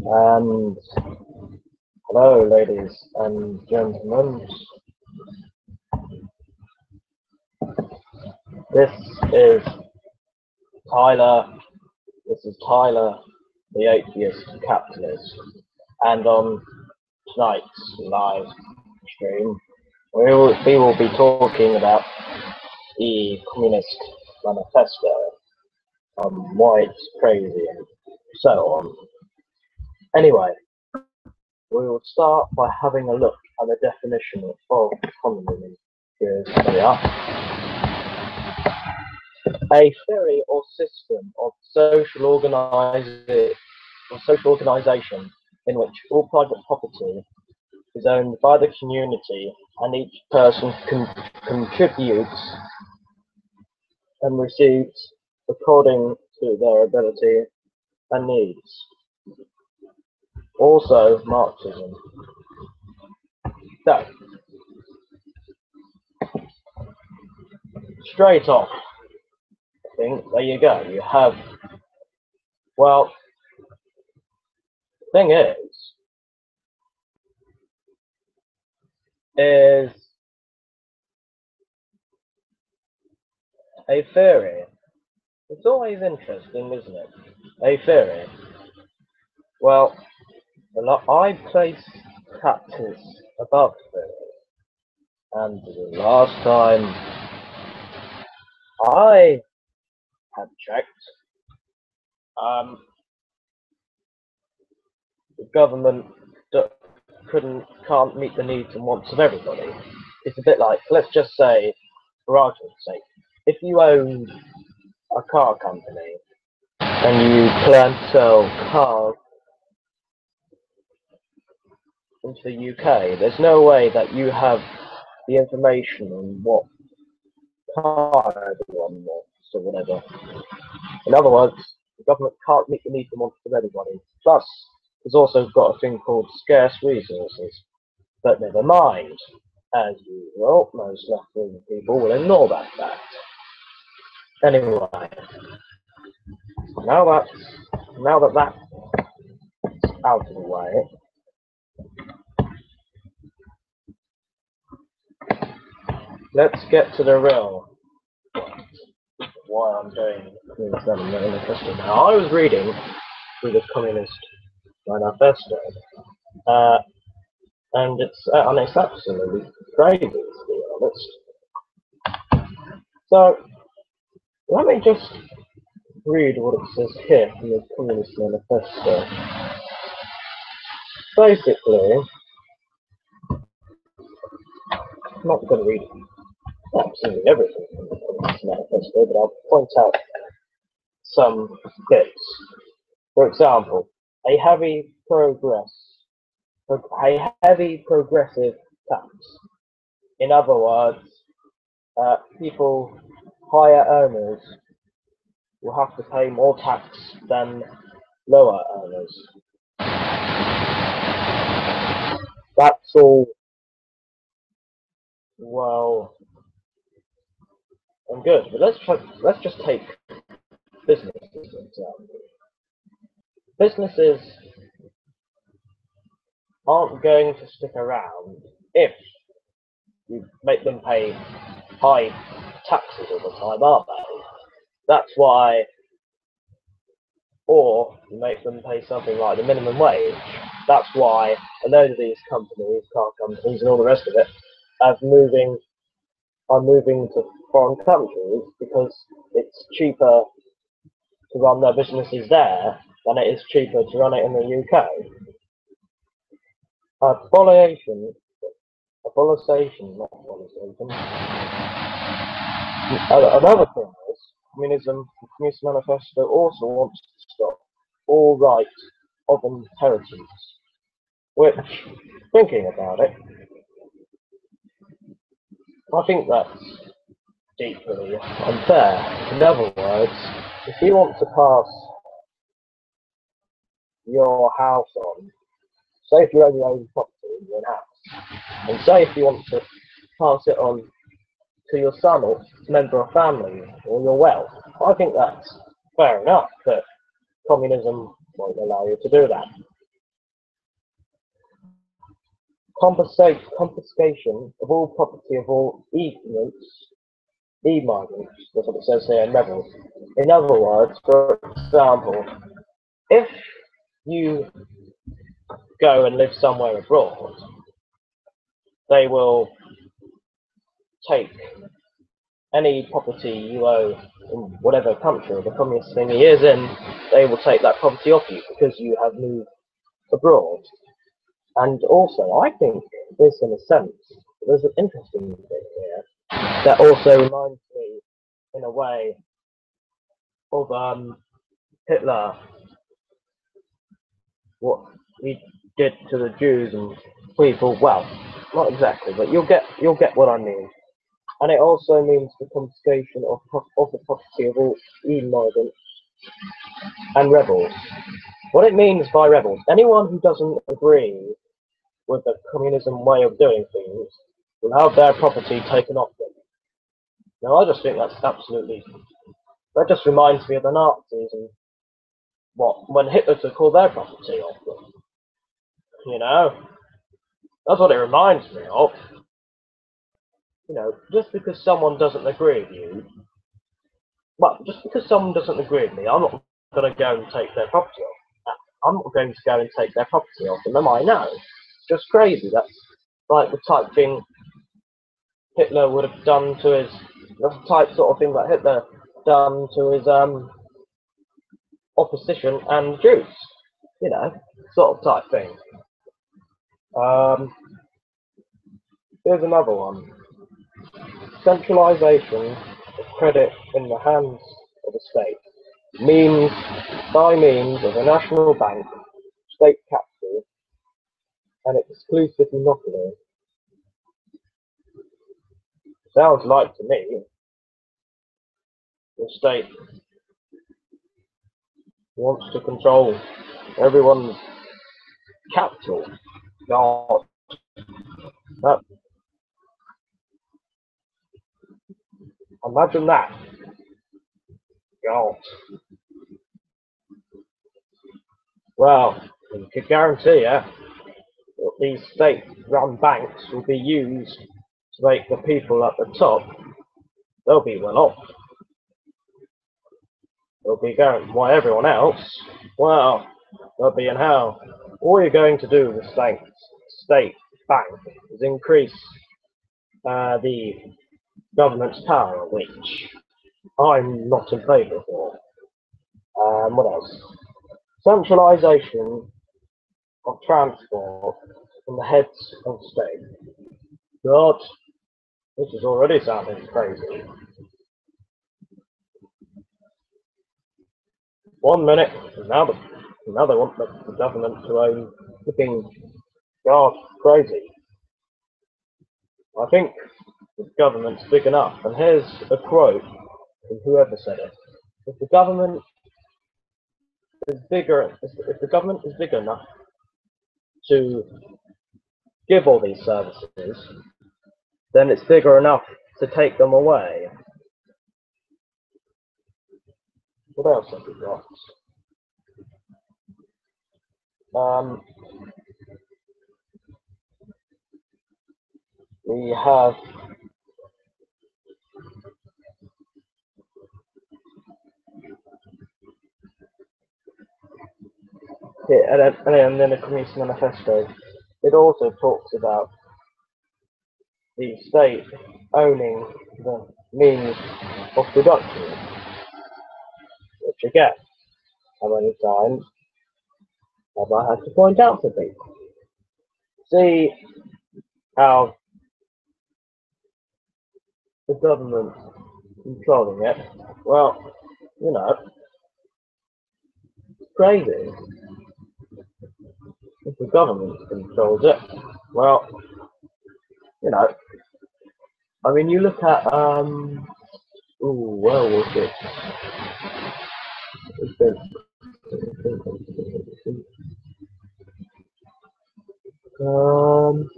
And hello, ladies and gentlemen. This is Tyler. This is Tyler, the Atheist Capitalist. And on tonight's live stream, we will be talking about the Communist Manifesto, why it's crazy and so on. Anyway, we will start by having a look at the definition of communism. Here we are. A theory or system of social organisation in which all private property is owned by the community and each person contributes and receives according to their ability and needs. Also Marxism. So, straight off, I think, there you go. You have, well, the thing is a theory. It's always interesting, isn't it? A theory. Well, I place practice above theory. And the last time I had checked, the government can't meet the needs and wants of everybody. It's a bit like, let's just say, for argument's sake, if you own a car company and you plan to sell cars into the UK, there's no way that you have the information on what car everyone wants or whatever. In other words, the government can't meet the needs and wants of everybody. Plus, there's also got a thing called scarce resources. But never mind. As usual, most left-wing people will ignore that fact. Anyway, now that that's out of the way, let's get to the real why I'm doing the Communist Manifesto now. I was reading through the Communist Manifesto, and it's absolutely crazy, to be honest. So let me just read what it says here from the Communist Manifesto. Basically, I'm not going to read absolutely everything from the Communist Manifesto, but I'll point out some bits. For example, a heavy progressive tax. In other words, higher earners will have to pay more tax than lower earners. That's all well and good, but let's just take businesses for example. Businesses aren't going to stick around if you make them pay high taxes all the time, are they? That's why, or you make them pay something like the minimum wage. That's why a load of these companies, car companies and all the rest of it, are moving to foreign countries because it's cheaper to run their businesses there than it is cheaper to run it in the UK. Another thing is, communism, the Communist Manifesto also wants to stop all right of inheritance, which, thinking about it, I think that's deeply unfair. In other words, if you want to pass your house on, say if you own your own property in your own house, and say if you want to pass it on to your son or member of family or your wealth, I think that's fair enough, but communism won't allow you to do that. Confiscation of all property of all e-migrants, that's what it says here in rebels. In other words, for example, if you go and live somewhere abroad, they will take any property you own in whatever country the communist thingy is in, they will take that property off you because you have moved abroad. And also, I think this, in a sense, there's an interesting thing here that also reminds me, in a way, of Hitler, what he did to the Jews and people. Well, not exactly, but you'll get what I mean. And it also means the confiscation of the property of all e-migrants and rebels. What it means by rebels, anyone who doesn't agree with the communism way of doing things will have their property taken off them. Now, I just think that's absolutely, that just reminds me of the Nazis and when Hitler took all their property off them. You know, that's what it reminds me of. You know, just because someone doesn't agree with you, well, just because someone doesn't agree with me, I'm not going to go and take their property off. I'm not going to go and take their property off them, am I? No. It's just crazy. That's like the type thing Hitler would have done to his, that's the type sort of thing that Hitler done to his opposition and Jews. You know, sort of type thing. Here's another one. Centralization of credit in the hands of the state by means of a national bank, state capital, and exclusive monopoly. Sounds like to me the state wants to control everyone's capital. God, imagine that. God. Well, I can guarantee you that these state-run banks will be used to make the people at the top, they'll be well off. They'll be going, while everyone else, well, they'll be in hell. All you're going to do with the state bank is increase the government's power, which I'm not in favour of. What else? Centralisation of transport from the heads of state. God, this is already sounding crazy. 1 minute, now they want the government to own flipping, God, crazy. I think the government's big enough, and here's a quote from whoever said it. If the government is big enough to give all these services, then it's bigger enough to take them away. What else have we got? We have and then the Communist Manifesto. It also talks about the state owning the means of production, which again, how many times have I had to point out to people? See how the government controlling it. Well, you know, it's crazy. If the government controls it, well, you know, I mean, you look at ooh, where was it? Um,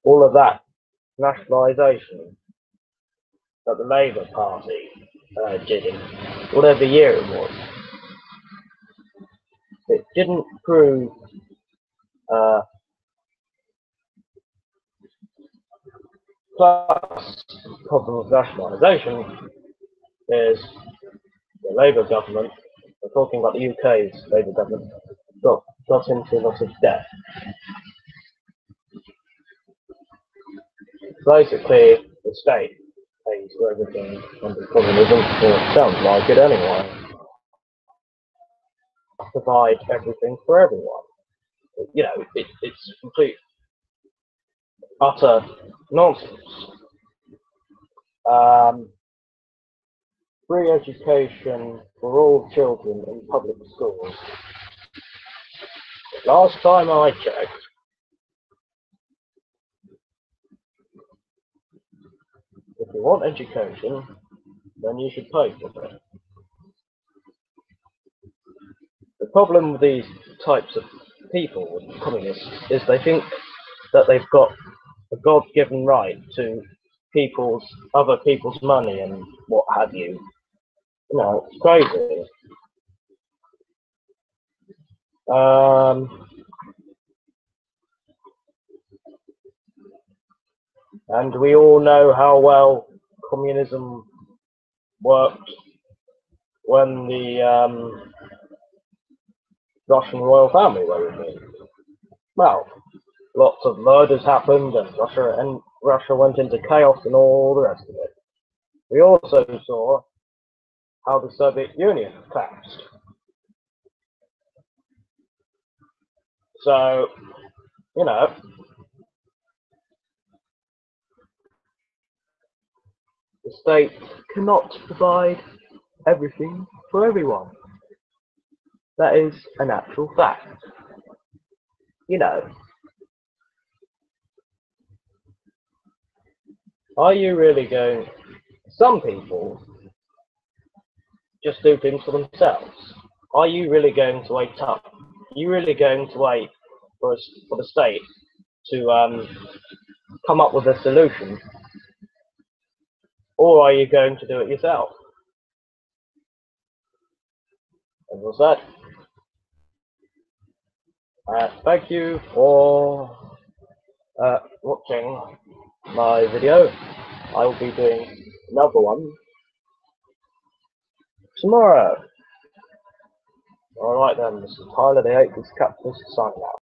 all of that nationalisation that the Labour Party did in whatever year it was, it didn't prove plus problem of nationalisation is the Labour government, we're talking about the UK's Labour government, got into a lot of debt. Basically, the state pays for everything under communism, or it sounds like it anyway. Provide everything for everyone. You know, it's complete, utter nonsense. Free education for all children in public schools. Last time I checked, if you want education, then you should pay for it. The problem with these types of people, with communists, is they think that they've got a God-given right to other people's money and what have you. You know, it's crazy. And we all know how well communism worked when the Russian royal family were removed. Well, lots of murders happened, and Russia went into chaos and all the rest of it. We also saw how the Soviet Union collapsed. So, you know, the state cannot provide everything for everyone. That is an actual fact. You know, are you really going? Some people just do things for themselves. Are you really going to wait up? Are you really going to wait for the state to come up with a solution, or are you going to do it yourself? As I said, thank you for watching my video. I will be doing another one tomorrow. Alright then, this is Tyler, the Atheist Capitalist, signing out.